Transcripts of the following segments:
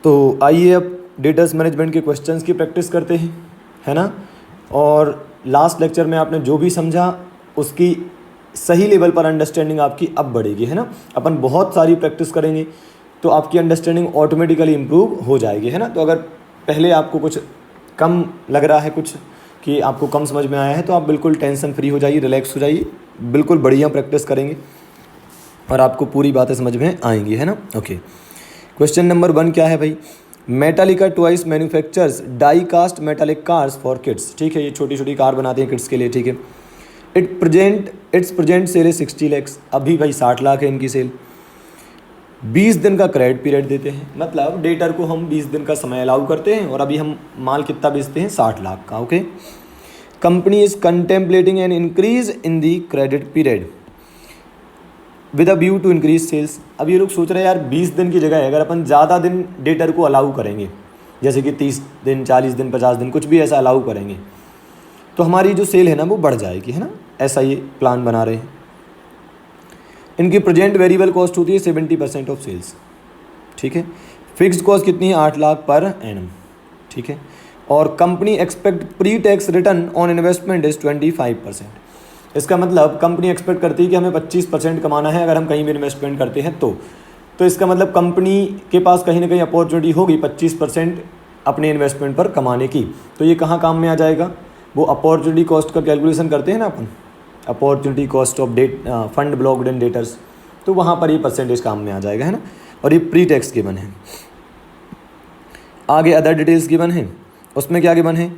तो आइए अब डेटास मैनेजमेंट के क्वेश्चंस की प्रैक्टिस करते हैं, है ना। और लास्ट लेक्चर में आपने जो भी समझा उसकी सही लेवल पर अंडरस्टैंडिंग आपकी अब बढ़ेगी, है ना। अपन बहुत सारी प्रैक्टिस करेंगे तो आपकी अंडरस्टैंडिंग ऑटोमेटिकली इम्प्रूव हो जाएगी, है ना। तो अगर पहले आपको कुछ कम लग रहा है, कुछ कि आपको कम समझ में आया है, तो आप बिल्कुल टेंशन फ्री हो जाइए, रिलैक्स हो जाइए, बिल्कुल बढ़िया प्रैक्टिस करेंगे और आपको पूरी बातें समझ में आएंगी, है ना। ओके, क्वेश्चन नंबर 1 क्या है भाई। Metallica twice manufactures die cast metallic cars for kids. ठीक है, ये छोटी छोटी कार बनाते हैं किड्स के लिए, ठीक है। इट्स प्रेजेंट सेल है 60 लैक्स। अभी भाई 60 लाख है इनकी सेल। 20 दिन का क्रेडिट पीरियड देते हैं, मतलब डेटर को हम 20 दिन का समय अलाउ करते हैं और अभी हम माल कितना बेचते हैं, 60 लाख का। Okay, company is contemplating an increase in the credit period with a view to increase sales. अब ये लोग सोच रहे हैं यार 20 दिन की जगह अगर अपन ज़्यादा दिन डेटर को अलाउ करेंगे, जैसे कि 30 दिन 40 दिन 50 दिन कुछ भी ऐसा अलाउ करेंगे, तो हमारी जो सेल है ना वो बढ़ जाएगी, है ना। ऐसा ये प्लान बना रहे हैं। इनकी प्रेजेंट वेरिएबल कॉस्ट होती है 70% ऑफ सेल्स, ठीक है। फिक्स्ड कॉस्ट कितनी है, 8 लाख पर एनम, ठीक है। और company expect pre tax return on investment is 25%। इसका मतलब कंपनी एक्सपेक्ट करती है कि हमें 25% कमाना है अगर हम कहीं भी इन्वेस्टमेंट करते हैं तो इसका मतलब कंपनी के पास कहीं ना कहीं अपॉर्चुनिटी होगी 25% अपने इन्वेस्टमेंट पर कमाने की। तो ये कहाँ काम में आ जाएगा, वो अपॉर्चुनिटी कॉस्ट का कैलकुलेशन करते हैं ना अपन, opportunity cost of fund blocked in debtors, तो वहाँ पर ये परसेंटेज काम में आ जाएगा, है ना। और ये प्री टैक्स गिवन है। आगे अदर डिटेल्स गिवन है, उसमें क्या गिवन है,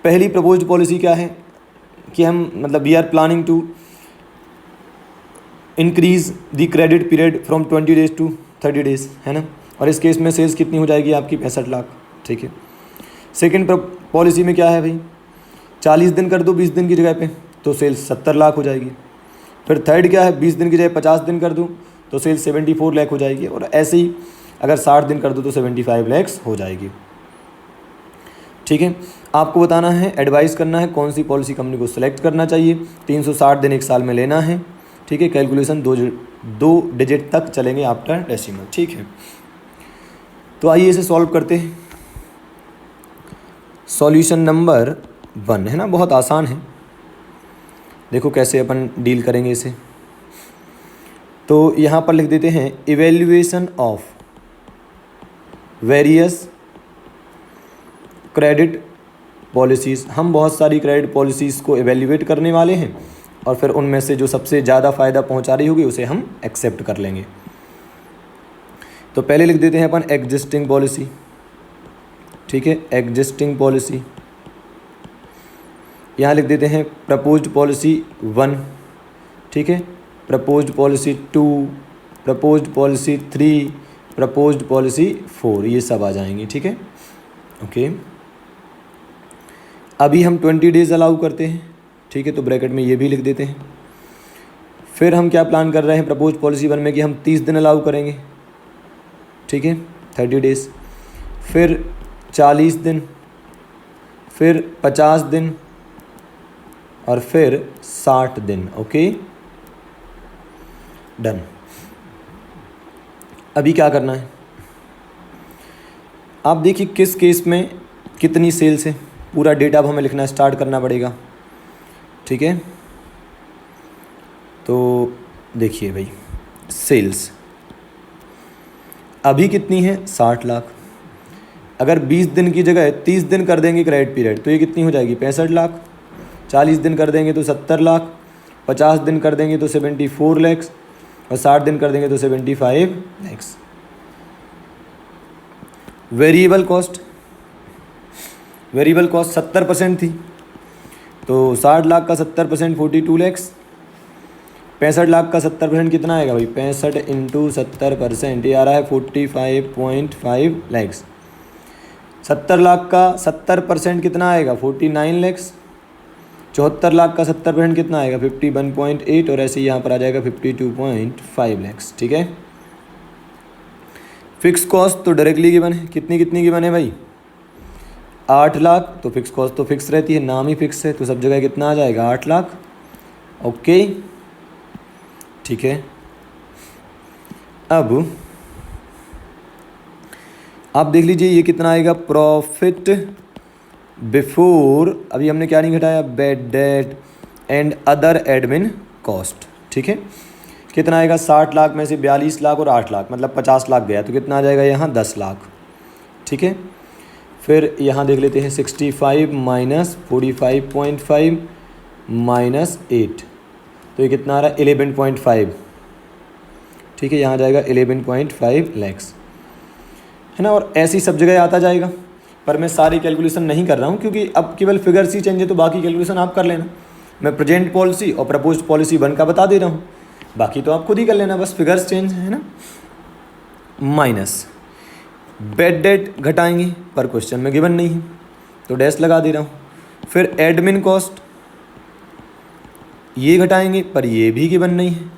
पहली प्रपोज्ड पॉलिसी क्या है कि हम मतलब we are planning to increase the credit period from 20 days to 30 days, है ना। और इस केस में सेल्स कितनी हो जाएगी आपकी, 65 लाख, ठीक है। सेकेंड पॉलिसी में क्या है भाई, 40 दिन कर दो 20 दिन की जगह पे तो सेल्स 70 लाख हो जाएगी। फिर थर्ड क्या है, 20 दिन की जगह 50 दिन कर दूँ तो सेल्स 74 लाख हो जाएगी। और ऐसे ही अगर 60 दिन कर दो तो 75 लाख हो जाएगी, ठीक है। आपको बताना है, एडवाइस करना है कौन सी पॉलिसी कंपनी को सिलेक्ट करना चाहिए। 360 दिन एक साल में लेना है, ठीक है। कैलकुलेशन दो डिजिट तक चलेंगे आफ्टर डेसिमल, ठीक है। तो आइए इसे सॉल्व करते हैं। सॉल्यूशन नंबर 1 है ना, बहुत आसान है, देखो कैसे अपन डील करेंगे इसे। तो यहाँ पर लिख देते हैं evaluation of various credit policies. हम बहुत सारी क्रेडिट पॉलिसीज़ को एवेल्युएट करने वाले हैं और फिर उनमें से जो सबसे ज़्यादा फ़ायदा पहुंचा रही होगी उसे हम एक्सेप्ट कर लेंगे। तो पहले लिख देते हैं अपन एग्जिस्टिंग पॉलिसी, ठीक है, एग्जिस्टिंग पॉलिसी। यहाँ लिख देते हैं प्रपोज्ड पॉलिसी 1, ठीक है, proposed policy 2, proposed policy 3, proposed policy 4, ये सब आ जाएंगी, ठीक है। ओके, अभी हम 20 डेज अलाउ करते हैं, ठीक है, तो ब्रैकेट में ये भी लिख देते हैं। फिर हम क्या प्लान कर रहे हैं प्रपोज पॉलिसी 1 में कि हम 30 दिन अलाउ करेंगे, ठीक है, 30 डेज, फिर 40 दिन, फिर 50 दिन और फिर 60 दिन। Okay, done. अभी क्या करना है, आप देखिए किस केस में कितनी सेल्स है, पूरा डेटा अब हमें लिखना स्टार्ट करना पड़ेगा, ठीक है। तो देखिए भाई, सेल्स अभी कितनी है, 60 लाख। अगर 20 दिन की जगह 30 दिन कर देंगे क्रेडिट पीरियड तो ये कितनी हो जाएगी, 65 लाख। 40 दिन कर देंगे तो 70 लाख, 50 दिन कर देंगे तो 74 लाख और 60 दिन कर देंगे तो 75 लाख। वेरिएबल कॉस्ट 70% थी, तो 60 लाख का 70% 42 लाख। 65 लाख का 70% कितना आएगा भाई, 65 इंटू 70% ये आ रहा है 45.5 लाख। 70 लाख का 70% कितना आएगा, 49 लाख। 74 लाख का 70% कितना आएगा, 51.8 और ऐसे यहाँ पर आ जाएगा 52.5 लाख, ठीक है। फिक्स कॉस्ट तो डायरेक्टली गिवन है, कितनी गिवन है भाई, 8 लाख। तो फिक्स कॉस्ट तो फिक्स रहती है, नाम ही फिक्स है, तो सब जगह कितना आ जाएगा, 8 लाख। ओके, ठीक है। अब आप देख लीजिए ये कितना आएगा, प्रॉफिट बिफोर, अभी हमने क्या नहीं घटाया, bad debt and other admin cost, ठीक है। कितना आएगा, 60 लाख में से 42 लाख और 8 लाख मतलब 50 लाख गया, तो कितना आ जाएगा यहाँ 10 लाख, ठीक है। फिर यहाँ देख लेते हैं 65 माइनस 45.5 माइनस 8, तो ये कितना आ रहा है 11.5, ठीक है। यहाँ जाएगा 11.5 लैक्स, है ना। और ऐसी सब जगह आता जाएगा, पर मैं सारी कैलकुलेशन नहीं कर रहा हूँ क्योंकि अब केवल फिगर्स ही चेंज है, तो बाकी कैलकुलेशन आप कर लेना। मैं प्रेजेंट पॉलिसी और प्रपोज्ड पॉलिसी 1 का बता दे रहा हूँ, बाकी तो आप खुद ही कर लेना, बस फिगर्स चेंज है ना। माइनस बैड डेट घटाएंगे, पर क्वेश्चन में गिवन नहीं है तो डैश लगा दे रहा हूँ। फिर एडमिन कॉस्ट ये घटाएंगे, पर ये भी गिवन नहीं है,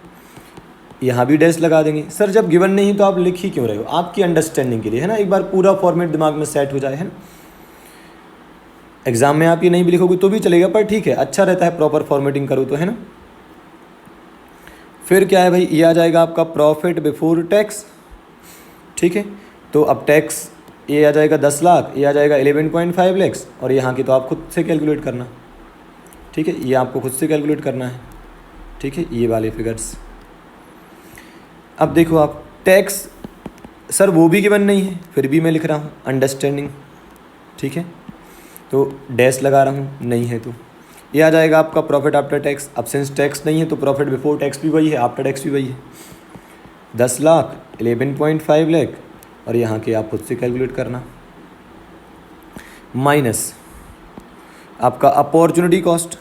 यहाँ भी डैश लगा देंगे। सर जब गिवन नहीं तो आप लिख ही क्यों रहे हो, आपकी अंडरस्टैंडिंग के लिए, है ना। एक बार पूरा फॉर्मेट दिमाग में सेट हो जाए, है ना। एग्जाम में आप ये नहीं भी लिखोगे तो भी चलेगा, पर ठीक है, अच्छा रहता है प्रॉपर फॉर्मेटिंग करो तो, है ना। फिर क्या है भाई, ये आ जाएगा आपका प्रॉफिट बिफोर टैक्स, ठीक है। तो अब टैक्स ये आ जाएगा 10 लाख, ये आ जाएगा 11.5 लैक्स, और यहाँ की तो आप खुद से कैलकुलेट करना, ठीक है। ये आपको खुद से कैलकुलेट करना है, ठीक है, ये वाले फिगर्स। अब देखो आप टैक्स, सर वो भी गिवन नहीं है, फिर भी मैं लिख रहा हूँ अंडरस्टैंडिंग, ठीक है, तो डैश लगा रहा हूँ, नहीं है तो ये आ जाएगा आपका प्रॉफिट आफ्टर टैक्स। अब सिंस टैक्स नहीं है तो प्रॉफिट बिफोर टैक्स भी वही है, आफ्टर टैक्स भी वही है, 10 लाख 11.5 लाख, और यहाँ के आप खुद से कैलकुलेट करना। माइनस आपका opportunity cost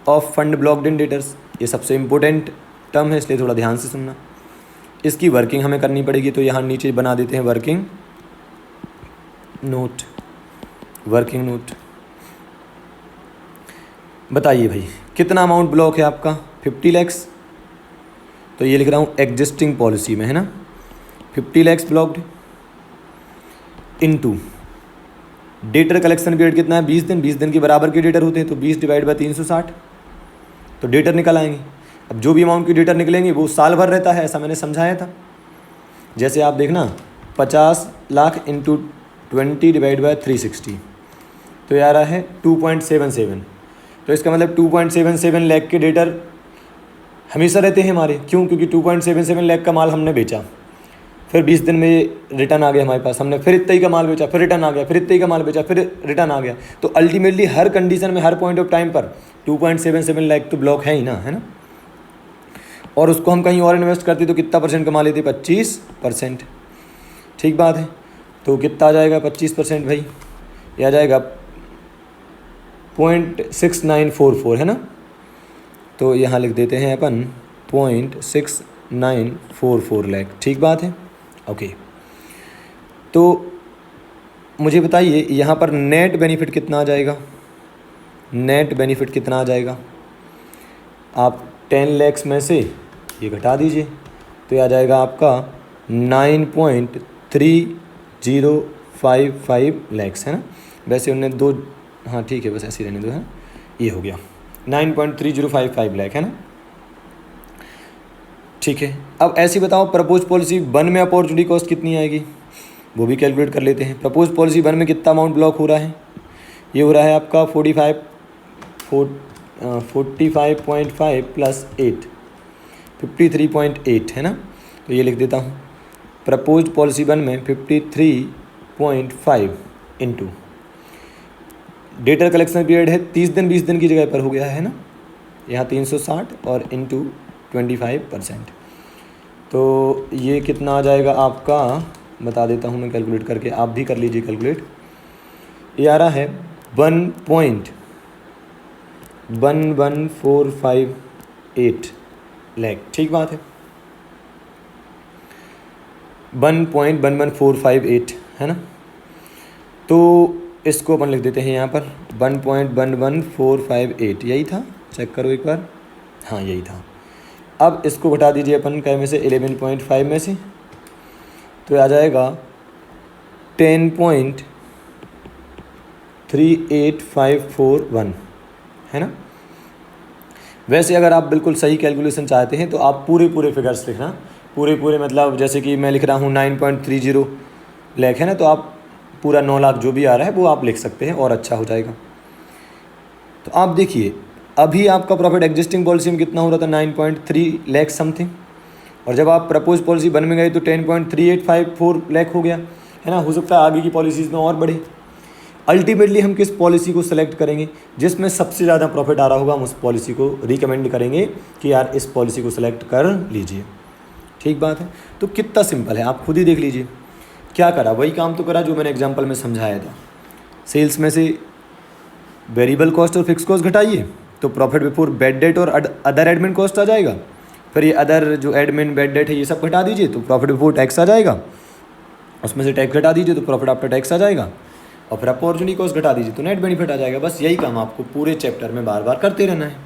of fund blocked in debtors, ये सबसे इम्पोर्टेंट टर्म है इसलिए थोड़ा ध्यान से सुनना। इसकी वर्किंग हमें करनी पड़ेगी, तो यहाँ नीचे बना देते हैं वर्किंग नोट, वर्किंग नोट। बताइए भाई कितना अमाउंट ब्लॉक है आपका, 50 लैक्स, तो ये लिख रहा हूँ एग्जिस्टिंग पॉलिसी में, है ना। 50 lakhs blocked into debtor collection period कितना है, 20 दिन, 20 दिन के बराबर के डेटर होते हैं, तो 20 डिवाइड बाय 360, तो डेटर निकल आएंगे। अब जो भी अमाउंट के डेटर निकलेंगे वो साल भर रहता है, ऐसा मैंने समझाया था। जैसे आप देखना 50 लाख इंटू 20 डिवाइड बाय 360, तो ये आ रहा है 2.77, तो इसका मतलब 2.77 लाख के डेटर हमेशा रहते हैं हमारे। क्यों? क्योंकि 2.77 लाख का माल हमने बेचा, फिर 20 दिन में रिटर्न आ गया हमारे पास, हमने फिर इतना ही का माल बेचा, फिर रिटर्न आ गया, फिर इतना ही का माल बेचा, फिर रिटर्न आ गया, तो अल्टीमेटली हर कंडीशन में, हर पॉइंट ऑफ टाइम पर 2.77 लाख तो ब्लॉक है ही ना, है ना। और उसको हम कहीं और इन्वेस्ट करते तो कितना परसेंट कमा लेते, 25%, ठीक बात है। तो कितना आ जाएगा 25% भाई, यह आ जाएगा 0.6944, है ना। तो यहाँ लिख देते हैं अपन 0.6944 लाख, ठीक बात है, ओके। तो मुझे बताइए यहाँ पर नेट बेनिफिट कितना आ जाएगा, नेट बेनिफिट कितना आ जाएगा। आप 10 लाख में से ये घटा दीजिए, तो ये आ जाएगा आपका 9.3055 लाख, है ना। वैसे उन्हें दो, हाँ ठीक है, बस ऐसे ही रहने दो, है, ये हो गया 9.3055 लाख, है ना, ठीक है। अब ऐसी बताओ प्रपोज पॉलिसी 1 में अपॉर्चुनिटी कॉस्ट कितनी आएगी, वो भी कैलकुलेट कर लेते हैं। प्रपोज पॉलिसी 1 में कितना अमाउंट ब्लॉक हो रहा है, ये हो रहा है आपका 45.5 प्लस 8, 53.8, है ना। तो ये लिख देता हूँ, प्रपोज्ड पॉलिसी 1 में 53.5 इंटू डेटर कलेक्शन पीरियड है 30 दिन, 20 दिन की जगह पर हो गया है ना, यहाँ 360 और इंटू 25%, तो ये कितना आ जाएगा आपका, बता देता हूँ मैं कैलकुलेट करके, आप भी कर लीजिए कैलकुलेट। ये आ रहा है 1.11458 लाख, ठीक बात है, 1.11458, है ना। तो इसको अपन लिख देते हैं यहाँ पर 1.11458, यही था, चेक करो एक बार, हाँ यही था। अब इसको घटा दीजिए अपन क्या में से, 11.5 में से, तो आ जाएगा 10.38541, है ना। वैसे अगर आप बिल्कुल सही कैलकुलेशन चाहते हैं तो आप पूरे फिगर्स लिखना, पूरे मतलब जैसे कि मैं लिख रहा हूँ 9.30 लाख है ना, तो आप पूरा 9 लाख जो भी आ रहा है वो आप लिख सकते हैं और अच्छा हो जाएगा। तो आप देखिए अभी आपका प्रॉफिट एग्जिस्टिंग पॉलिसी में कितना हो रहा था 9.3 लाख समथिंग, और जब आप प्रपोज पॉलिसी बन में गए तो 10.3854 लाख हो गया है ना। हो सकता है आगे की पॉलिसीज़ में और बढ़े। अल्टीमेटली हम किस पॉलिसी को सेलेक्ट करेंगे, जिसमें सबसे ज़्यादा प्रॉफिट आ रहा होगा हम उस पॉलिसी को रिकमेंड करेंगे कि यार इस पॉलिसी को सेलेक्ट कर लीजिए। ठीक बात है। तो कितना सिंपल है आप खुद ही देख लीजिए। क्या करा, वही काम तो करा जो मैंने एग्जाम्पल में समझाया था। सेल्स में से वेरिएबल कॉस्ट और फिक्स कॉस्ट घटाइए तो प्रॉफिट बिफोर बैड डेट और अदर एडमिन कॉस्ट आ जाएगा। फिर ये अदर जो एडमिन बैड डेट है ये सब घटा दीजिए तो प्रॉफिट बिफोर टैक्स आ जाएगा। उसमें से टैक्स घटा दीजिए तो प्रॉफिट आफ्टर टैक्स आ जाएगा। और फिर अपॉर्चुनिटी कॉस्ट घटा दीजिए तो नेट बेनिफिट आ जाएगा। बस यही काम आपको पूरे चैप्टर में बार बार करते रहना है।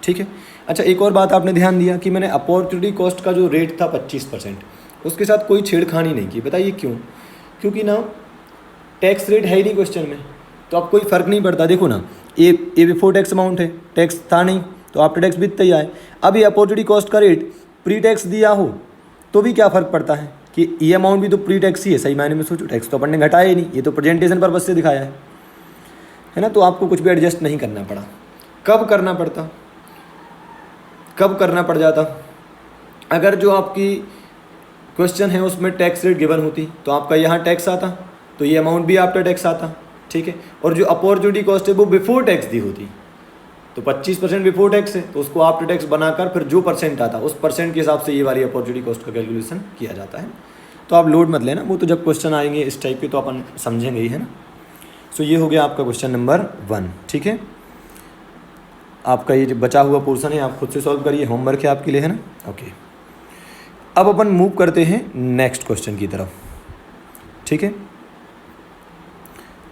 ठीक है। अच्छा, एक और बात आपने ध्यान दिया कि मैंने अपॉर्चुनिटी कॉस्ट का जो रेट था 25%, उसके साथ कोई छेड़खानी नहीं की। बताइए क्यों? क्योंकि ना टैक्स रेट है ही नहीं क्वेश्चन में, तो अब कोई फ़र्क नहीं पड़ता। देखो ना, ए बिफोर टैक्स अमाउंट है, टैक्स था नहीं तो आफ्टर टैक्स भी इतना ही आए। अब ये अपॉर्चुनिटी कॉस्ट का रेट प्री टैक्स दिया हो तो भी क्या फ़र्क पड़ता है कि ये अमाउंट भी तो प्री टैक्स ही है। सही मायने में सोचो, टैक्स तो अपन ने घटाया ही नहीं, ये तो प्रेजेंटेशन पर्पज से दिखाया है ना। तो आपको कुछ भी एडजस्ट नहीं करना पड़ा। कब करना पड़ता, कब करना पड़ जाता? अगर जो आपकी क्वेश्चन है उसमें टैक्स रेट गिवन होती तो आपका यहाँ टैक्स आता तो ये अमाउंट भी आफ्टर टैक्स आता। ठीक है। और जो अपॉर्चुनिटी कॉस्ट है वो बिफोर टैक्स दी होती तो 25% बिफोर टैक्स है तो उसको आफ्टर टैक्स बनाकर फिर जो परसेंट आता उस परसेंट के हिसाब से ये वाली अपॉर्चुनिटी कॉस्ट का कैलकुलेशन किया जाता है। तो आप लोड मत लेना, वो तो जब क्वेश्चन आएंगे इस टाइप के तो अपन समझेंगे ही, है ना। सो ये हो गया आपका क्वेश्चन नंबर 1। ठीक है। आपका ये जो बचा हुआ पोर्सन है आप खुद से सॉल्व करिए, होमवर्क है आपके लिए, है ना। ओके, अब अपन मूव करते हैं नेक्स्ट क्वेश्चन की तरफ। ठीक है।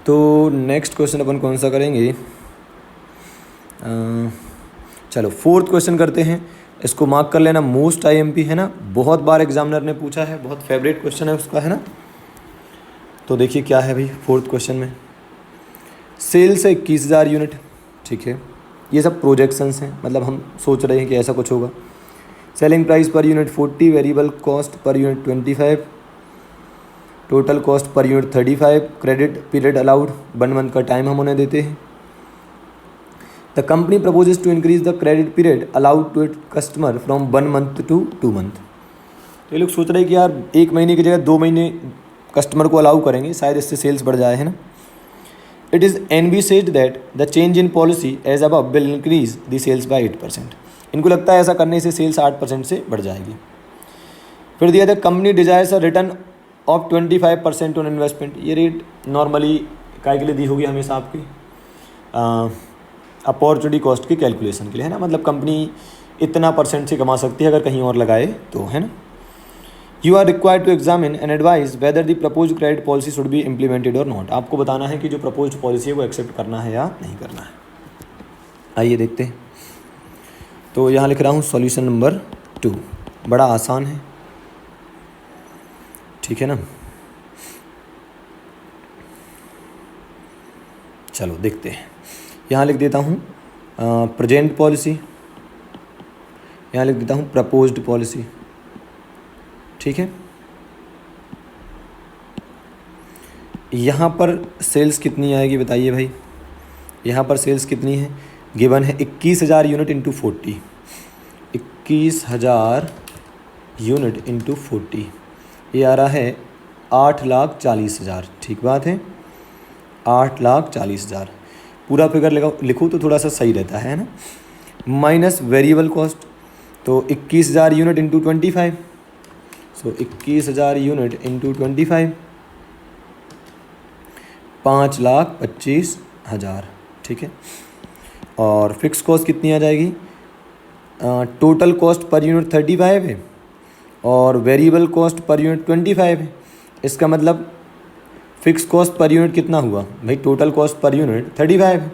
तो नेक्स्ट क्वेश्चन अपन कौन सा करेंगे? चलो 4th क्वेश्चन करते हैं। इसको मार्क कर लेना, मोस्ट IMP है ना, बहुत बार एग्जामिनर ने पूछा है, बहुत फेवरेट क्वेश्चन है उसका, है ना। तो देखिए क्या है भाई 4th क्वेश्चन में, सेल्स है 21,000 यूनिट। ठीक है। ये सब प्रोजेक्शंस हैं, मतलब हम सोच रहे हैं कि ऐसा कुछ होगा। Selling price per unit 40, variable cost per unit 25, total cost per unit 35, credit period allowed 1 month का टाइम हम उन्हें देते हैं। The company proposes to increase the credit period allowed to it customer from 1 month to 2 month. तो ये लोग सोच रहे हैं कि यार 1 महीने की जगह 2 महीने कस्टमर को अलाउ करेंगे, शायद इससे सेल्स बढ़ जाए, है ना। It is envisaged that the change in policy as above will increase the sales by 8%। इनको लगता है ऐसा करने से सेल्स 8% से बढ़ जाएगी। फिर दिया था company desires a return of 25% on investment. ये रेट नॉर्मली काय के लिए दी होगी हमेशा आपकी अपॉर्चुनिटी कॉस्ट की कैलकुलेशन के लिए, है ना। मतलब कंपनी इतना % से कमा सकती है अगर कहीं और लगाए तो, है ना। You are required to examine and advise whether the propose credit policy should be implemented और नॉट। आपको बताना है कि जो प्रपोज पॉलिसी है वो एक्सेप्ट करना है या नहीं करना है। आइए देखते हैं। तो यहाँ लिख रहा हूँ सॉल्यूशन नंबर 2, बड़ा आसान है। ठीक है ना। चलो देखते हैं। यहाँ लिख देता हूँ प्रेजेंट पॉलिसी, यहाँ लिख देता हूँ प्रपोज्ड पॉलिसी। ठीक है। यहाँ पर सेल्स कितनी आएगी बताइए भाई। यहाँ पर सेल्स कितनी है, गिवन है 21,000 यूनिट इंटू 40। 21,000 यूनिट इंटू 40 ये आ रहा है 8,40,000। ठीक बात है, 8,40,000 पूरा फिगर लिखूँ तो थोड़ा सा सही रहता है ना। माइनस वेरिएबल कॉस्ट, तो 21,000 यूनिट इंटू 25, सो 21,000 यूनिट इंटू 25 5,25,000। ठीक है। और फिक्स कॉस्ट कितनी आ जाएगी, टोटल कॉस्ट पर यूनिट 35 है और वेरिएबल कॉस्ट पर यूनिट 25 है। इसका मतलब फिक्स कॉस्ट पर यूनिट कितना हुआ भाई, टोटल कॉस्ट पर यूनिट 35 है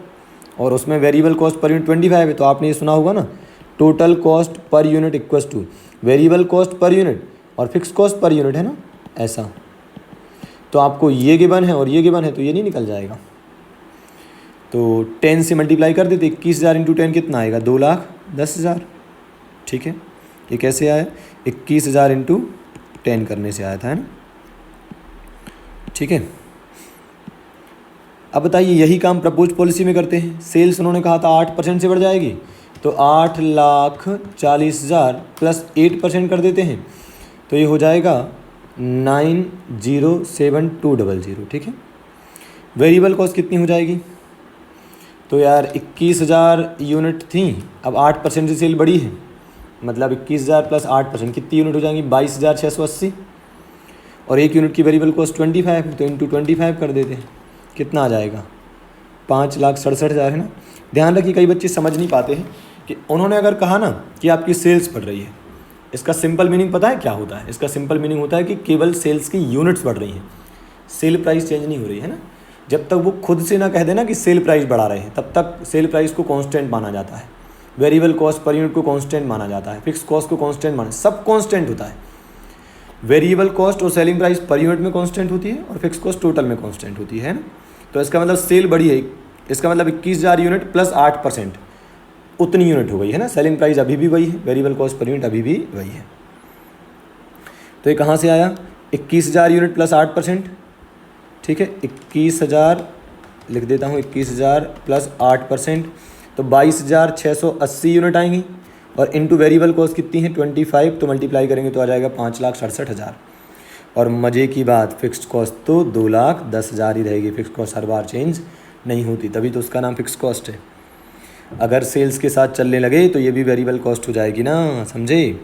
और उसमें वेरिएबल कॉस्ट पर यूनिट 25 है। तो आपने ये सुना होगा ना, total cost per unit equals two variable cost per unit और फिक्स कॉस्ट पर यूनिट, है ना, ऐसा। तो आपको ये गिवन है और ये गिवन है तो ये नहीं निकल जाएगा। तो 10 से मल्टीप्लाई कर देते, 21,000 इंटू 10 कितना आएगा, 2,10,000। ठीक है। ये कैसे आया, 21,000 इंटू 10 करने से आया था, है ना। ठीक है। अब बताइए यही काम प्रपोज पॉलिसी में करते हैं। सेल्स उन्होंने कहा था 8% से बढ़ जाएगी, तो 8,40,000 प्लस 8% कर देते हैं, तो ये हो जाएगा 9,07,200। ठीक है। वेरिएबल कॉस्ट कितनी हो जाएगी, तो यार 21,000 यूनिट थी, अब 8% से सेल बढ़ी है, मतलब 21,000 प्लस 8% कितनी यूनिट हो जाएंगी, 22,680। और एक यूनिट की वेरिएबल कॉस्ट 25 है, तो इंटू 25 कर देते हैं, कितना आ जाएगा, 5,67,000 है ना। ध्यान रखिए कई बच्चे समझ नहीं पाते हैं कि उन्होंने अगर कहा ना कि आपकी सेल्स बढ़ रही है, इसका सिंपल मीनिंग पता है क्या होता है, इसका सिंपल मीनिंग होता है कि केवल सेल्स की यूनिट्स बढ़ रही हैं, सेल प्राइस चेंज नहीं हो रही है ना। जब तक वो खुद से ना कह देना कि सेल प्राइस बढ़ा रहे हैं, तब तक सेल प्राइस को कांस्टेंट माना जाता है, वेरिएबल कॉस्ट पर यूनिट को कांस्टेंट माना जाता है, फिक्स कॉस्ट को कांस्टेंट माना, सब कांस्टेंट होता है। वेरिएबल कॉस्ट और सेलिंग प्राइस पर यूनिट में कांस्टेंट होती है और फिक्स कॉस्ट टोटल में कांस्टेंट होती है ना। तो इसका मतलब सेल बढ़ी है, इसका मतलब 21,000 यूनिट प्लस 8%, उतनी यूनिट हो गई है ना। सेलिंग प्राइस अभी भी वही है, वेरिएबल कॉस्ट पर यूनिट अभी भी वही है। तो ये कहाँ से आया, 21,000 यूनिट प्लस 8%। ठीक है, 21,000 लिख देता हूँ, 21,000 प्लस 8%, तो 22,680 यूनिट आएंगी। और इनटू वेरिएबल कॉस्ट कितनी है 25, तो मल्टीप्लाई करेंगे तो आ जाएगा 5,67,000। और मज़े की बात, फिक्स्ड कॉस्ट तो 2,10,000 ही रहेगी, फिक्स कॉस्ट हर बार चेंज नहीं होती, तभी तो उसका नाम फिक्स कॉस्ट है। अगर सेल्स के साथ चलने लगे तो ये भी वेरिएबल कॉस्ट हो जाएगी ना, समझे।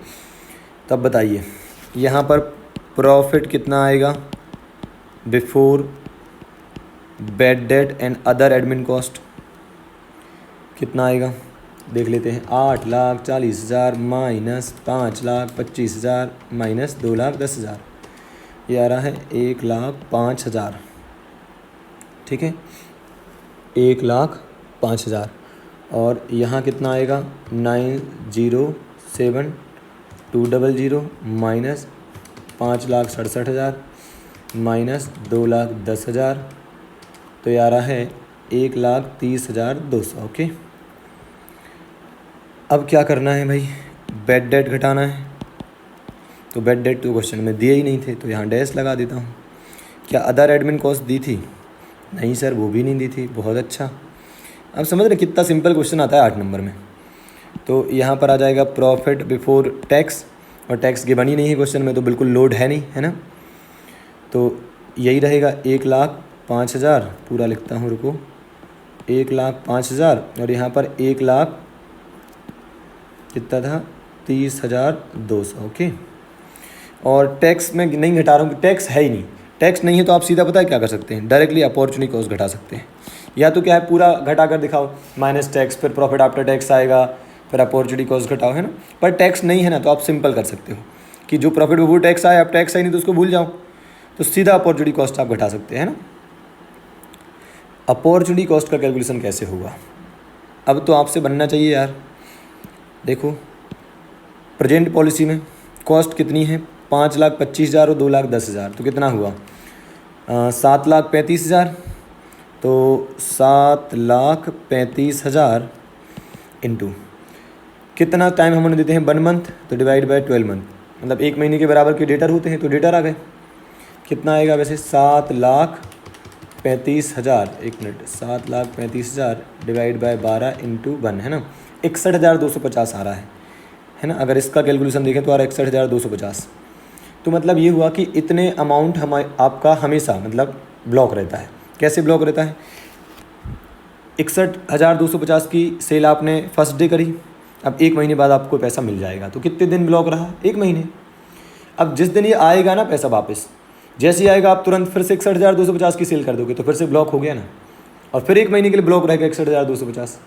तब बताइए यहाँ पर प्रॉफिट कितना आएगा before bad debt and other admin cost, कितना आएगा देख लेते हैं। 8,40,000 माइनस 5,25,000 माइनस 2,10,000, ये आ रहा है 1,05,000। ठीक है, 1,05,000। और यहाँ कितना आएगा 9,07,200 माइनस 5,67,000 माइनस 2,10,000, तो ये आ रहा है 1,30,200। ओके, अब क्या करना है भाई, बैड डेट घटाना है। तो बैड डेट तो क्वेश्चन में दिए ही नहीं थे, तो यहाँ डैश लगा देता हूँ। क्या अदर एडमिन कॉस्ट दी थी, नहीं सर वो भी नहीं दी थी, बहुत अच्छा। अब समझ रहे कितना सिंपल क्वेश्चन आता है 8 नंबर में। तो यहाँ पर आ जाएगा प्रॉफिट बिफोर टैक्स, और टैक्स गिवन ही नहीं है क्वेश्चन में, तो बिल्कुल लोड है नहीं, है ना। तो यही रहेगा 1,05,000, पूरा लिखता हूँ, रुको, 1,05,000, और यहाँ पर 1,00,000 कितना था 30,200। ओके, और टैक्स में नहीं घटा रहा हूँ, टैक्स है ही नहीं, टैक्स नहीं है तो आप सीधा पता है क्या कर सकते हैं, डायरेक्टली अपॉर्चुनिटी कॉस्ट घटा सकते हैं। या तो क्या है, पूरा घटा कर दिखाओ, माइनस टैक्स, फिर प्रॉफिट आफ्टर टैक्स आएगा, फिर अपॉर्चुनिटी कॉस्ट घटाओ, है ना। पर टैक्स नहीं है ना, तो आप सिंपल कर सकते हो कि जो प्रॉफिट बिफोर टैक्स आया, अब टैक्स है नहीं तो उसको भूल जाओ, तो सीधा अपॉर्चुनिटी कॉस्ट आप घटा सकते हैं ना। अपॉर्चुनिटी कॉस्ट का कैलकुलेशन कैसे होगा, अब तो आपसे बनना चाहिए यार। देखो प्रेजेंट पॉलिसी में कॉस्ट कितनी है, 5,25,000 और 2,10,000, तो कितना हुआ 7,35,000, तो 7,35,000 इंटू कितना टाइम हम उन्हें देते हैं 1 मंथ, तो डिवाइड बाय 12 मंथ, मतलब 1 महीने के बराबर के डेटर होते हैं, तो डेटर आ गए। कितना आएगा वैसे 7,35,000, 1 मिनट, 7,35,000 डिवाइड बाय 12 इंटू 1, है ना, 61,250 आ रहा है ना। अगर इसका कैलकुलेशन देखें तो आ रहा है 61,250। तो मतलब ये हुआ कि इतने अमाउंट आपका हमेशा मतलब ब्लॉक रहता है। कैसे ब्लॉक रहता है, 61,250 की सेल आपने फर्स्ट डे करी, अब 1 महीने बाद आपको पैसा मिल जाएगा, तो कितने दिन ब्लॉक रहा, 1 महीने। अब जिस दिन ये आएगा ना पैसा वापस, जैसे ही आएगा आप तुरंत फिर से 61,250 की सेल कर दोगे, तो फिर से ब्लॉक हो गया ना, और फिर 1 महीने के लिए ब्लॉक रहेगा 61,250।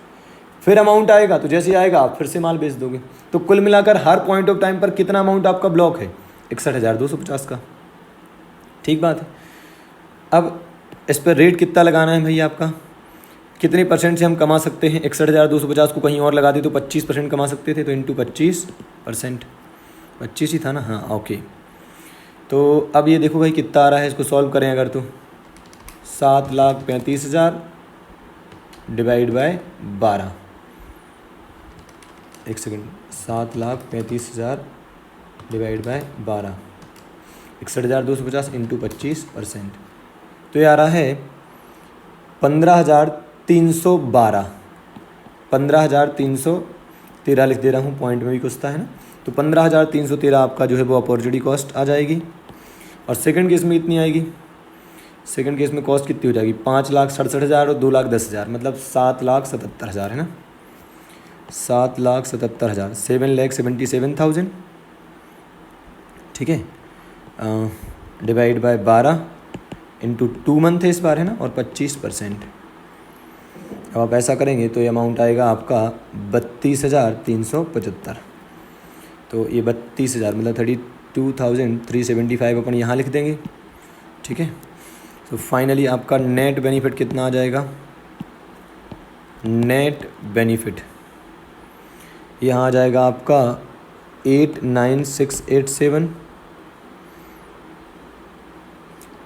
फिर अमाउंट आएगा, तो जैसे ही आएगा आप फिर से माल बेच दोगे, तो कुल मिलाकर हर पॉइंट ऑफ टाइम पर कितना अमाउंट आपका ब्लॉक है 61,250 का। ठीक बात है। अब इस पर रेट कितना लगाना है भाई, आपका कितने परसेंट से हम कमा सकते हैं। 61,250 को कहीं और लगा दे तो 25% कमा सकते थे, तो इंटू 25%, 25 ही था ना, हाँ ओके। तो अब ये देखो भाई कितना आ रहा है, इसको सॉल्व करें अगर, तो 7,35,000 divide by 12, 1 second, 7,35,000 divide by 12, 61,250 into 25%, तो ये आ रहा है 15,312, 15,313 लिख दे रहा हूँ, पॉइंट में भी कुछ था है ना। तो 15,313 आपका जो है वो अपॉर्चुनिटी कॉस्ट आ जाएगी। और सेकंड केस में इतनी आएगी, सेकंड केस में कॉस्ट कितनी हो जाएगी, 5,67,000 और 2,10,000, मतलब 7,77,000 है ना, 7,77,000, 7,77,000, ठीक है। डिवाइड बाय 12 इंटू 2 मंथ है इस बार है ना, और 25%। अब आप ऐसा करेंगे तो ये अमाउंट आएगा आपका 32,375। तो ये 32,000 मतलब 32,375 अपन यहाँ लिख देंगे, ठीक है। तो फाइनली आपका नेट बेनिफिट कितना आ जाएगा, नेट बेनिफिट यहाँ आ जाएगा आपका 89687,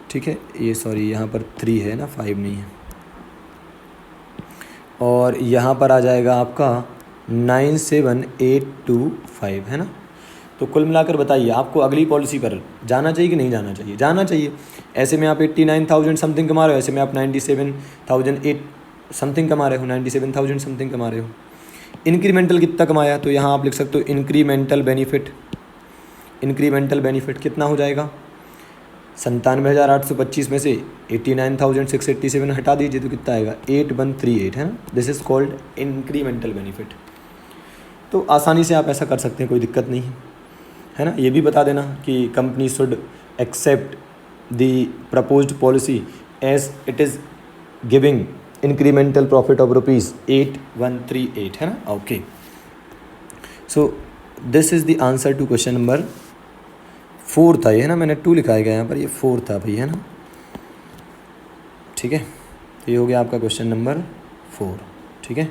ठीक है। ये सॉरी यहाँ पर 3 है ना, 5 नहीं है। और यहाँ पर आ जाएगा आपका 97825 है ना। तो कुल मिलाकर बताइए आपको अगली पॉलिसी पर जाना चाहिए कि नहीं जाना चाहिए, जाना चाहिए। ऐसे में आप 89,000 समथिंग कमा रहे हो, ऐसे में आप 97,008 समथिंग कमा रहे हो, 97,000 समथिंग कमा रहे हो। इंक्रीमेंटल कितना कमाया, तो यहाँ आप लिख सकते हो इंक्रीमेंटल बेनिफिट, इंक्रीमेंटल बेनिफिट कितना हो जाएगा, 97,825 में से 89,687 हटा दीजिए तो कितना आएगा, 8138 है ना। This is called incremental benefit. तो आसानी से आप ऐसा कर सकते हैं, कोई दिक्कत नहीं है ना। ये भी बता देना कि company should accept the proposed policy as it is giving incremental profit of ₹8138 है ना। Okay, so this is the answer to question number 4 था ये है ना, मैंने 2 लिखा है यहाँ पर, ये 4 था भाई है ना, ठीक है। तो ये हो गया आपका क्वेश्चन नंबर 4, ठीक है।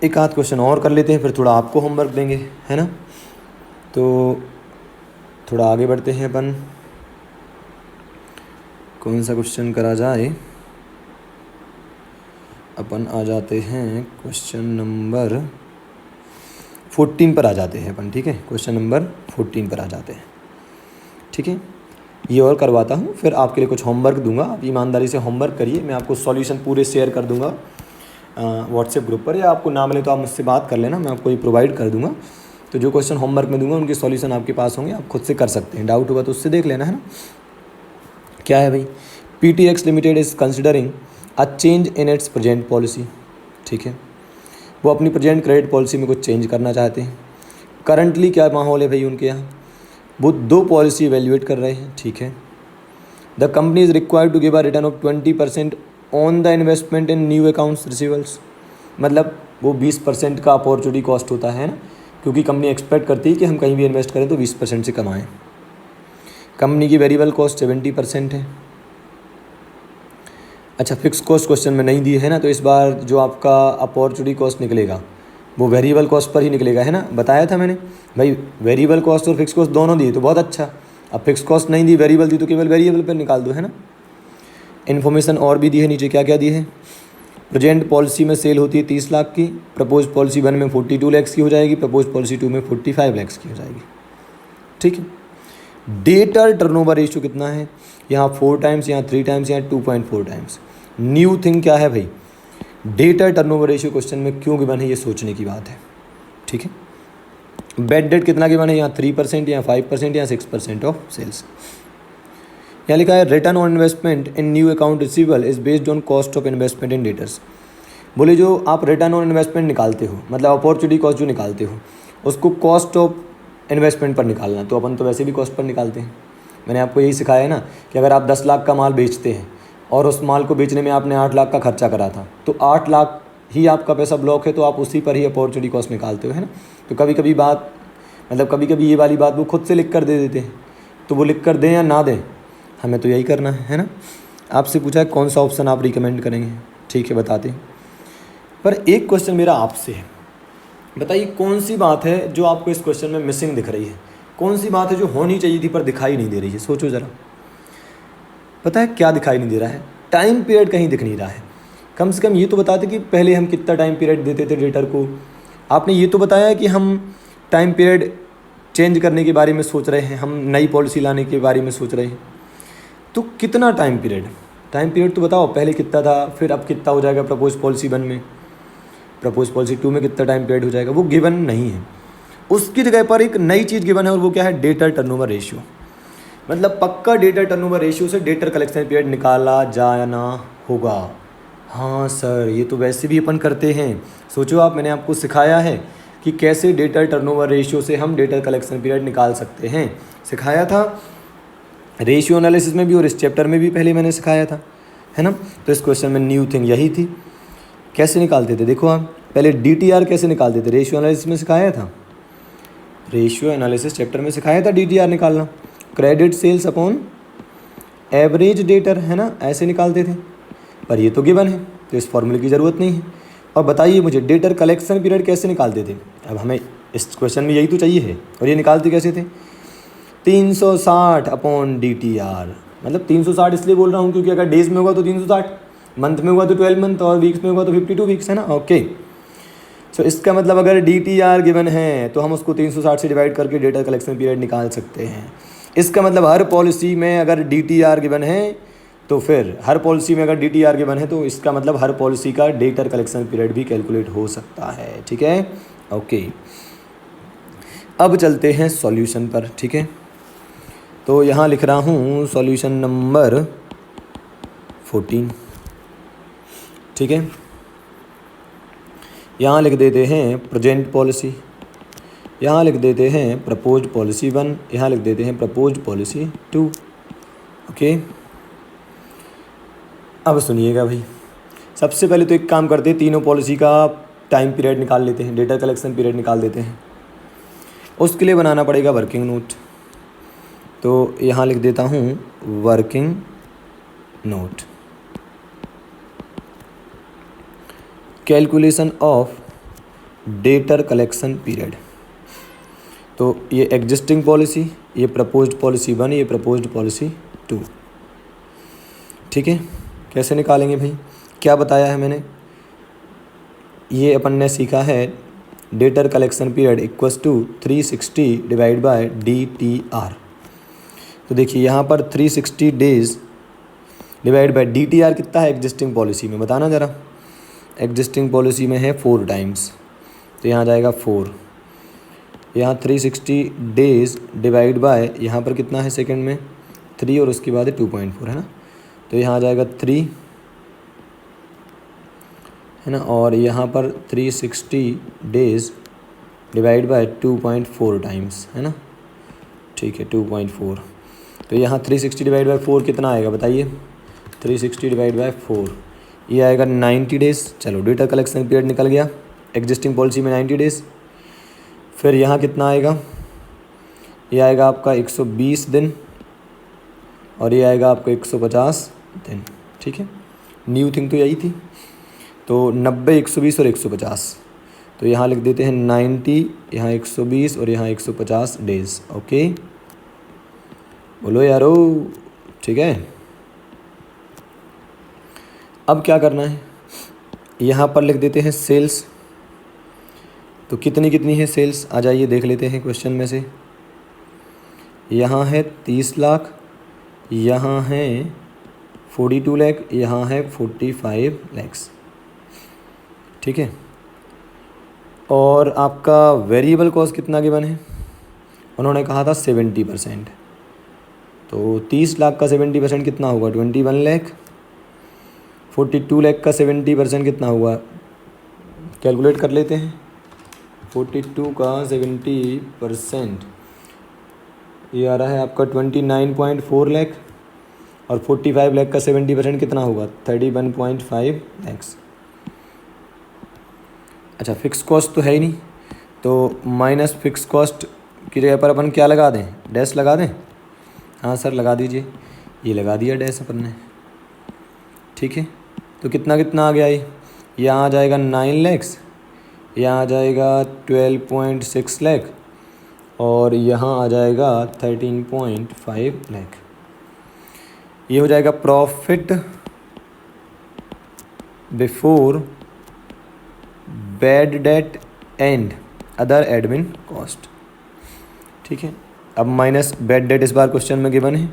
एक आध क्वेश्चन और कर लेते हैं, फिर थोड़ा आपको होमवर्क देंगे है ना। तो थोड़ा आगे बढ़ते हैं अपन, कौन सा क्वेश्चन करा जाए, अपन आ जाते हैं क्वेश्चन नंबर 14 पर आ जाते हैं अपन, ठीक है। क्वेश्चन नंबर 14 पर आ जाते हैं, ठीक है। ये और करवाता हूँ, फिर आपके लिए कुछ होमवर्क दूंगा, आप ईमानदारी से होमवर्क करिए, मैं आपको सॉल्यूशन पूरे शेयर कर दूंगा व्हाट्सएप ग्रुप पर, या आपको ना मिले तो आप मुझसे बात कर लेना, मैं आपको ये प्रोवाइड कर दूंगा। तो जो क्वेश्चन होमवर्क में दूंगा उनके सॉल्यूशन आपके पास होंगे, आप खुद से कर सकते हैं, डाउट होगा तो उससे देख लेना है ना। क्या है भाई, PTX limited is considering a change in its present policy, ठीक है। वो अपनी प्रेजेंट क्रेडिट पॉलिसी में कुछ चेंज करना चाहते हैं। करंटली क्या माहौल है भाई उनके यहाँ, वो 2 पॉलिसी एवेल्यूएट कर रहे हैं, ठीक है। The company is required to give a return of 20% on the investment in new accounts receivables, मतलब वो 20% का अपॉर्चुनिटी कॉस्ट होता है ना, क्योंकि कंपनी एक्सपेक्ट करती है कि हम कहीं भी इन्वेस्ट करें तो 20% से कमाएँ। कंपनी की वेरिएबल कॉस्ट 70% है। अच्छा, फिक्स कॉस्ट क्वेश्चन में नहीं दी है ना, तो इस बार जो आपका अपॉर्चुनिटी कॉस्ट निकलेगा वो वेरिएबल कॉस्ट पर ही निकलेगा है ना, बताया था मैंने भाई, वेरिएबल कॉस्ट और फिक्स कॉस्ट दोनों दी तो बहुत अच्छा। अब फिक्स कॉस्ट नहीं दी, वेरिएबल दी, तो केवल वेरिएबल पर निकाल दो है ना। इन्फॉर्मेशन और भी दी है नीचे, क्या क्या दी है। प्रेजेंट पॉलिसी में सेल होती है 30 लाख की, प्रपोज पॉलिसी 1 में 42 लाख की हो जाएगी, प्रपोज पॉलिसी 2 में 45 लाख की हो जाएगी, ठीक है। डेटर टर्नओवर रेशियो कितना है, यहाँ 4 टाइम्स, यहाँ 3 टाइम्स, यहाँ 2.4 टाइम्स। न्यू थिंग क्या है भाई, डेटर टर्नओवर रेशियो क्वेश्चन में क्यों गिवन है, ये सोचने की बात है, ठीक है। बेड डेट कितना गिवन है, यहाँ 3%, यहाँ 5%, यहाँ 6% ऑफ सेल्स। यहाँ लिखा है return on investment in new account receivable is based on cost of investment in debtors. बोले जो आप रिटर्न ऑन इन्वेस्टमेंट निकालते हो, मतलब अपॉर्चुनिटी कॉस्ट जो निकालते हो, उसको कॉस्ट ऑफ इन्वेस्टमेंट पर निकालना, तो अपन तो वैसे भी कॉस्ट पर निकालते हैं। मैंने आपको यही सिखाया है ना कि अगर आप 10 लाख का माल बेचते हैं और उस माल को बेचने में आपने 8 लाख का खर्चा करा था, तो 8 लाख ही आपका पैसा ब्लॉक है, तो आप उसी पर ही अपॉर्चुनिटी कॉस्ट निकालते हो है ना। तो कभी कभी बात, मतलब कभी कभी ये वाली बात वो खुद से लिख कर दे देते हैं, तो वो लिख कर दें या ना दें, हमें तो यही करना है ना। आपसे पूछा है कौन सा ऑप्शन आप रिकमेंड करेंगे, ठीक है बताते हैं। पर एक क्वेश्चन मेरा आपसे है, बताइए कौन सी बात है जो आपको इस क्वेश्चन में मिसिंग दिख रही है, कौन सी बात है जो होनी चाहिए थी पर दिखाई नहीं दे रही है, सोचो ज़रा। पता है क्या दिखाई नहीं दे रहा है, टाइम पीरियड कहीं दिख नहीं रहा है। कम से कम ये तो बताते कि पहले हम कितना टाइम पीरियड देते थे डेटर को। आपने ये तो बताया कि हम टाइम पीरियड चेंज करने के बारे में सोच रहे हैं, हम नई पॉलिसी लाने के बारे में सोच रहे हैं, तो कितना टाइम पीरियड तो बताओ, पहले कितना था, फिर अब कितना हो जाएगा प्रपोज पॉलिसी 1 में, प्रपोज पॉलिसी 2 में कितना टाइम पीरियड हो जाएगा, वो गिवन नहीं है। उसकी जगह पर एक नई चीज़ गिवन है और वो क्या है, डेटर टर्नओवर रेशियो। मतलब पक्का डेटर टर्नओवर रेशियो से डेटर कलेक्शन पीरियड निकाला जाना होगा। हाँ सर, ये तो वैसे भी अपन करते हैं। सोचो आप, मैंने आपको सिखाया है कि कैसे डेटर टर्नओवर रेशियो से हम डेटर कलेक्शन पीरियड निकाल सकते हैं, सिखाया था रेशियो एनालिसिस में भी और इस चैप्टर में भी पहले मैंने सिखाया था, है ना। तो इस क्वेश्चन में न्यू थिंग यही थी। कैसे निकालते थे देखो आप, पहले DTR कैसे निकालते थे, रेशियो एनालिसिस में सिखाया था, रेशियो एनालिसिस चैप्टर में सिखाया था DTR निकालना, credit sales upon average debtor, है ना, ऐसे निकालते थे। पर ये तो गिवन है तो इस फॉर्मूले की ज़रूरत नहीं है। और बताइए मुझे डेटर कलेक्शन पीरियड कैसे निकालते थे। अब हमें इस क्वेश्चन में यही तो चाहिए है। और ये निकालते कैसे थे, 360 अपॉन DTR। मतलब 360 इसलिए बोल रहा हूँ क्योंकि अगर डेज में होगा तो 360, मंथ में होगा तो 12 मंथ, और वीक्स में होगा तो 52 वीक्स, है ना। ओके, सो इसका मतलब अगर DTR गिवन है तो हम उसको 360 से डिवाइड करके डेटा कलेक्शन पीरियड निकाल सकते हैं। इसका मतलब हर पॉलिसी में अगर DTR गिवन है तो फिर हर पॉलिसी में अगर DTR गिवन है तो इसका मतलब हर पॉलिसी का डेटा कलेक्शन पीरियड भी कैलकुलेट हो सकता है। ठीक है, ओके। अब चलते हैं सॉल्यूशन पर। ठीक है, तो यहाँ लिख रहा हूँ सॉल्यूशन नंबर 14। ठीक है, यहाँ लिख देते हैं प्रेजेंट पॉलिसी, यहाँ लिख देते हैं प्रपोज पॉलिसी 1, यहाँ लिख देते हैं प्रपोज पॉलिसी 2। ओके, अब सुनिएगा भाई, सबसे पहले तो एक काम करते हैं, तीनों पॉलिसी का टाइम पीरियड निकाल लेते हैं, डेटा कलेक्शन पीरियड निकाल देते हैं। उसके लिए बनाना पड़ेगा वर्किंग नोट। तो यहाँ लिख देता हूँ working note, calculation of debtor collection period. तो ये एग्जिस्टिंग पॉलिसी, ये प्रपोज्ड पॉलिसी 1, ये प्रपोज्ड पॉलिसी 2। ठीक है, कैसे निकालेंगे भाई, क्या बताया है मैंने, ये अपन ने सीखा है debtor collection period equals to 360 divide by DTR। तो देखिए यहाँ पर 360 डेज डिवाइड बाय DTR कितना है एग्जिस्टिंग पॉलिसी में, बताना ज़रा। एग्जिस्टिंग पॉलिसी में है 4 टाइम्स, तो यहाँ जाएगा 4। यहाँ 360 डेज डिवाइड बाय, यहाँ पर कितना है सेकंड में 3 और उसके बाद 2.4, है ना। तो यहाँ आ जाएगा 3, है ना, और यहाँ पर 360 डेज डिवाइड बाय 2.4 टाइम्स, है ना। ठीक है, 2.4। तो यहाँ 360 डिवाइड बाय 4 कितना आएगा बताइए, 360 डिवाइड बाय 4 ये आएगा 90 डेज। चलो, डेटा कलेक्शन पीरियड निकल गया एग्जिस्टिंग पॉलिसी में 90 डेज। फिर यहाँ कितना आएगा, ये आएगा आपका 120 दिन और ये आएगा आपका 150 दिन। ठीक है, न्यू थिंग तो यही थी। तो 90, 120 और 150, तो यहाँ लिख देते हैं 90, यहाँ 120 और यहाँ 150 डेज। ओके, बोलो यारो। ठीक है, अब क्या करना है, यहाँ पर लिख देते हैं सेल्स। तो कितनी कितनी है सेल्स, आ जाइए देख लेते हैं क्वेश्चन में से। यहाँ है 30 लाख, यहाँ है 42 लाख, यहाँ है 45 लाख। ठीक है, और आपका वेरिएबल कॉस्ट कितना गिवन है, उन्होंने कहा था 70%। तो 30 लाख का 70% कितना होगा, 21 लाख। 42 लाख का 70% कितना हुआ, कैलकुलेट कर लेते हैं। 42 का 70% ये आ रहा है आपका 29.4 लाख, और 45 लाख का 70% कितना होगा, 31.5 लाख। अच्छा, फिक्स कॉस्ट तो है ही नहीं, तो माइनस फिक्स कॉस्ट की जगह पर अपन क्या लगा दें, डैश लगा दें। हाँ सर लगा दीजिए, ये लगा दिया डैश अपन ने। ठीक है, तो कितना कितना आ गया ये, यहाँ आ जाएगा 9 लाख, यहाँ आ जाएगा 12.6 लाख, और यहाँ आ जाएगा 13.5 लाख। ये हो जाएगा profit before bad debt and other admin cost. ठीक है। अब माइनस बैड डेट इस बार क्वेश्चन में गिवन है,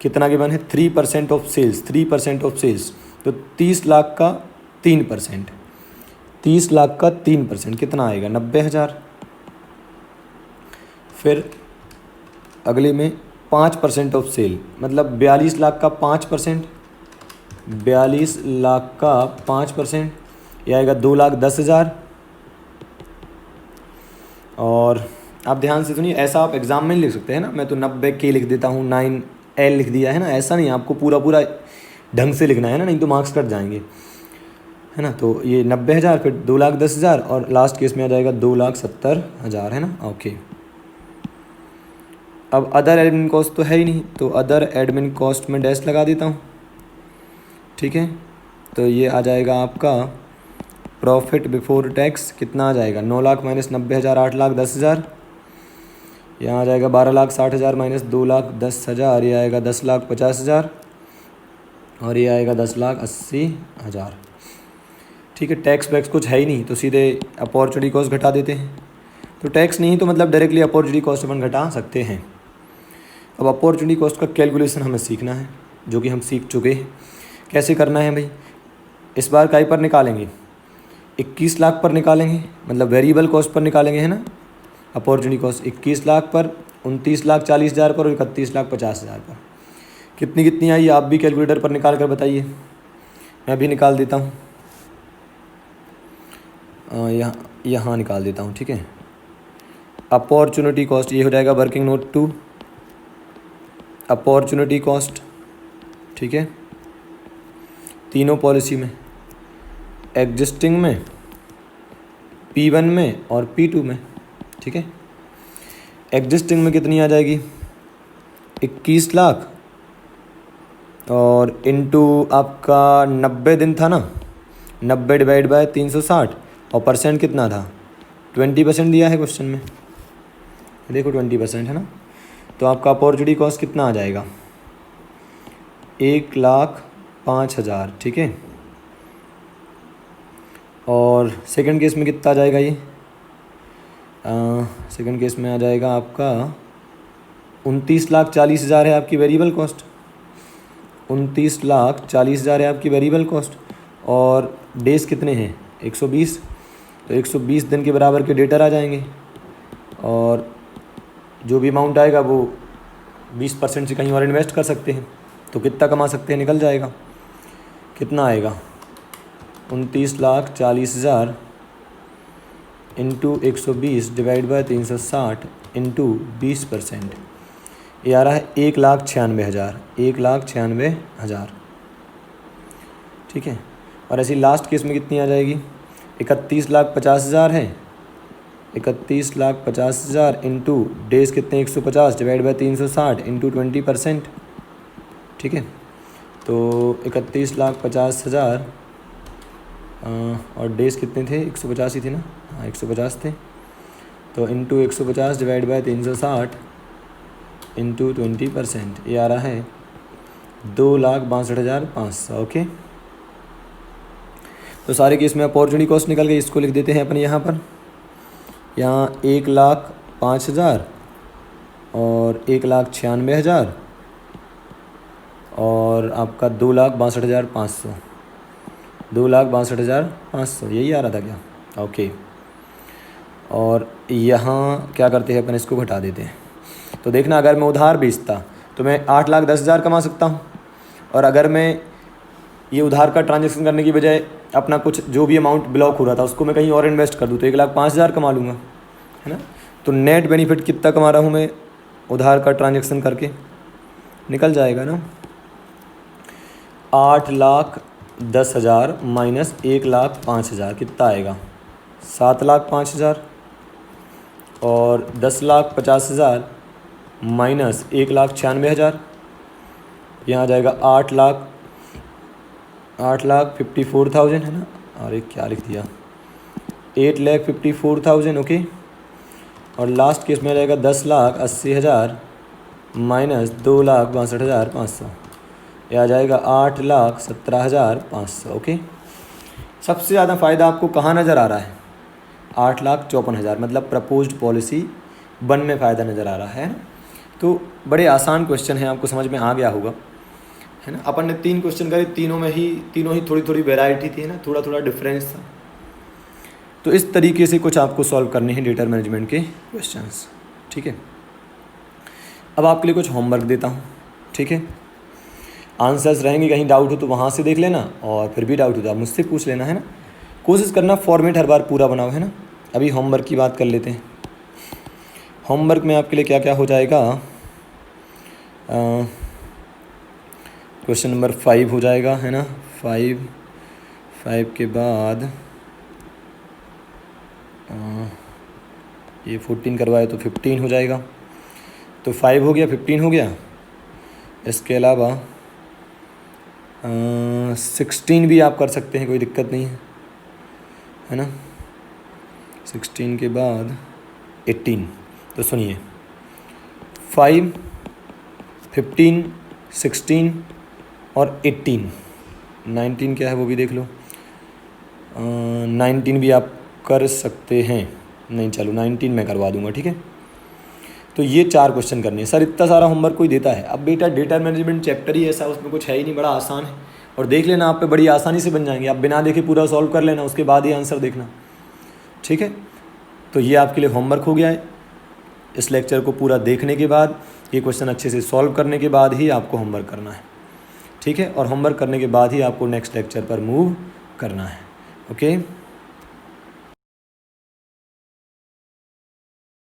कितना गिवन है 3% ऑफ सेल्स, 3% ऑफ सेल्स, तो 30 लाख का 3%, 30 लाख का 3% कितना आएगा 90,000। फिर अगले में 5% ऑफ सेल, मतलब 42 लाख का 5%, 42 लाख का 5%, ये आएगा 2,10,000। और आप ध्यान से सुनिए, ऐसा आप एग्ज़ाम में नहीं लिख सकते हैं ना, मैं तो 90K लिख देता हूँ, 9L लिख दिया है ना, ऐसा नहीं, आपको पूरा पूरा ढंग से लिखना है ना, नहीं तो मार्क्स कट जाएंगे, है ना। तो ये 90,000, फिर 2,10,000 और लास्ट केस में आ जाएगा 2,70,000, है ना। ओके, अब अदर एडमिन कॉस्ट तो है ही नहीं, तो अदर एडमिन कॉस्ट में डैश लगा देता हूँ, ठीक है। तो ये आ जाएगा आपका प्रॉफिट बिफोर टैक्स, कितना आ जाएगा 9 लाख माइनस 90,000, 8,10,000, यहाँ आ जाएगा 12,60,000 माइनस 2,10,000, ये आएगा 10,50,000 और ये आएगा 10,80,000, ठीक है। टैक्स वैक्स कुछ है ही नहीं, तो सीधे अपॉर्चुनिटी कॉस्ट घटा देते हैं। तो टैक्स नहीं तो मतलब डायरेक्टली अपॉर्चुनिटी कॉस्ट अपन घटा सकते हैं। अब अपॉर्चुनिटी कॉस्ट का कैलकुलेशन हमें सीखना है, जो कि हम सीख चुके हैं। कैसे करना है भाई, इस बार काय पर निकालेंगे, 21 लाख पर निकालेंगे, मतलब वेरिएबल कॉस्ट पर निकालेंगे, है ना। अपॉर्चुनिटी कॉस्ट 21 लाख पर, 29,40,000 पर और 31,50,000 पर। कितनी कितनी आई आप भी कैलकुलेटर पर निकाल कर बताइए, मैं भी निकाल देता हूँ, यहाँ निकाल देता हूँ, ठीक है। अपॉर्चुनिटी कॉस्ट ये हो जाएगा वर्किंग नोट 2 अपॉर्चुनिटी कॉस्ट, ठीक है, तीनों पॉलिसी में, एग्जिस्टिंग में, P1 में और P2 में, ठीक है। एग्जिस्टिंग में कितनी आ जाएगी 21 लाख और इनटू आपका 90 दिन था ना, 90 डिवाइड बाय 360 और परसेंट कितना था 20% दिया है क्वेश्चन में, देखो 20% है ना। तो आपका अपॉर्चुनिटी कॉस्ट कितना आ जाएगा 1,05,000, ठीक है। और सेकंड केस में कितना आ जाएगा ये, सेकंड केस में आ जाएगा आपका 29,40,000 है आपकी वेरिएबल कॉस्ट, 29,40,000 है आपकी वेरिएबल कॉस्ट। और डेज कितने हैं 120, तो 120 दिन के बराबर के डेटर आ जाएंगे और जो भी अमाउंट आएगा वो 20% से कहीं और इन्वेस्ट कर सकते हैं, तो कितना कमा सकते हैं निकल जाएगा, कितना आएगा 29,40,000 इंटू 120 डिवाइड बाय 360 इंटू 20%, ये आ रहा है 1,96,000, 1,96,000, ठीक है। और ऐसी लास्ट केस में कितनी आ जाएगी 31,50,000 है, 31,50,000 इंटू डेज कितने 150 डिवाइड बाय 360 इंटू 20%, ठीक है। तो 31,50,000 और डेज कितने थे 150 ही थे ना, हाँ 150 थे, तो इंटू 150 डिवाइड बाय 360 इंटू 20%, ये आ रहा है 2,62,500, ओके। तो सारे केस में अपॉर्चुनिटी कॉस्ट निकल गई, इसको लिख देते हैं अपने यहाँ पर, यहाँ 1,05,000 और 1,96,000 और आपका 2,62,500, 2,62,500 यही आ रहा था क्या, ओके। और यहाँ क्या करते हैं अपन, इसको घटा देते हैं। तो देखना, अगर मैं उधार बेचता तो मैं 8,10,000 कमा सकता हूँ, और अगर मैं ये उधार का ट्रांजेक्शन करने की बजाय अपना कुछ जो भी अमाउंट ब्लॉक हो रहा था उसको मैं कहीं और इन्वेस्ट कर दूँ तो 1,05,000 कमा लूँगा, है ना। तो नेट बेनिफिट कितना कमा रहा हूँ मैं उधार का ट्रांजेक्शन करके, निकल जाएगा ना 8,10,000 माइनस 1,05,000 कितना आएगा 7,05,000 और 10,50,000 माइनस 1,96,000, यहाँ आ जाएगा 8,54,000 है ना, अरे क्या लिख दिया 8,54,000, ओके। और लास्ट केस में आ जाएगा 10,80,000 माइनस 2,62,500, यह आ जाएगा 8,17,500, ओके। सबसे ज़्यादा फ़ायदा आपको कहाँ नज़र आ रहा है 8,54,000, मतलब प्रपोज्ड पॉलिसी वन में फ़ायदा नज़र आ रहा है ना। तो बड़े आसान क्वेश्चन हैं, आपको समझ में आ गया होगा, है ना। अपन ने 3 क्वेश्चन करे, तीनों ही थोड़ी थोड़ी वेराइटी थी, है ना, थोड़ा थोड़ा डिफरेंस था। तो इस तरीके से कुछ आपको सॉल्व करने हैं डेटा मैनेजमेंट के क्वेश्चंस, ठीक है। अब आपके लिए कुछ होमवर्क देता हूँ, ठीक है। आंसर्स रहेंगे, कहीं डाउट हो तो वहाँ से देख लेना, और फिर भी डाउट हो तो आप मुझसे पूछ लेना, है ना। कोशिश करना फॉर्मेट हर बार पूरा बनाओ, है ना। अभी होमवर्क की बात कर लेते हैं। होमवर्क में आपके लिए क्या क्या हो जाएगा, क्वेश्चन नंबर 5 हो जाएगा, है ना। 5 के बाद ये 14 करवाए तो 15 हो जाएगा, तो 5 हो गया, 15 हो गया। इसके अलावा 16 भी आप कर सकते हैं, कोई दिक्कत नहीं है ना। 16 के बाद 18। तो सुनिए, 5, 15, 16 और 18, 19 क्या है वो भी देख लो। 19 भी आप कर सकते हैं, नहीं चलो 19 मैं करवा दूंगा, ठीक है। तो ये 4 क्वेश्चन करने हैं। सर इतना सारा होमवर्क कोई देता है? अब बेटा डेटा मैनेजमेंट चैप्टर ही ऐसा, उसमें कुछ है ही नहीं, बड़ा आसान है। और देख लेना, आप पे बड़ी आसानी से बन जाएंगे, आप बिना देखे पूरा सॉल्व कर लेना, उसके बाद ही आंसर देखना, ठीक है। तो ये आपके लिए होमवर्क हो गया है। इस लेक्चर को पूरा देखने के बाद, ये क्वेश्चन अच्छे से सॉल्व करने के बाद ही आपको होमवर्क करना है, ठीक है। और होमवर्क करने के बाद ही आपको नेक्स्ट लेक्चर पर मूव करना है, ओके।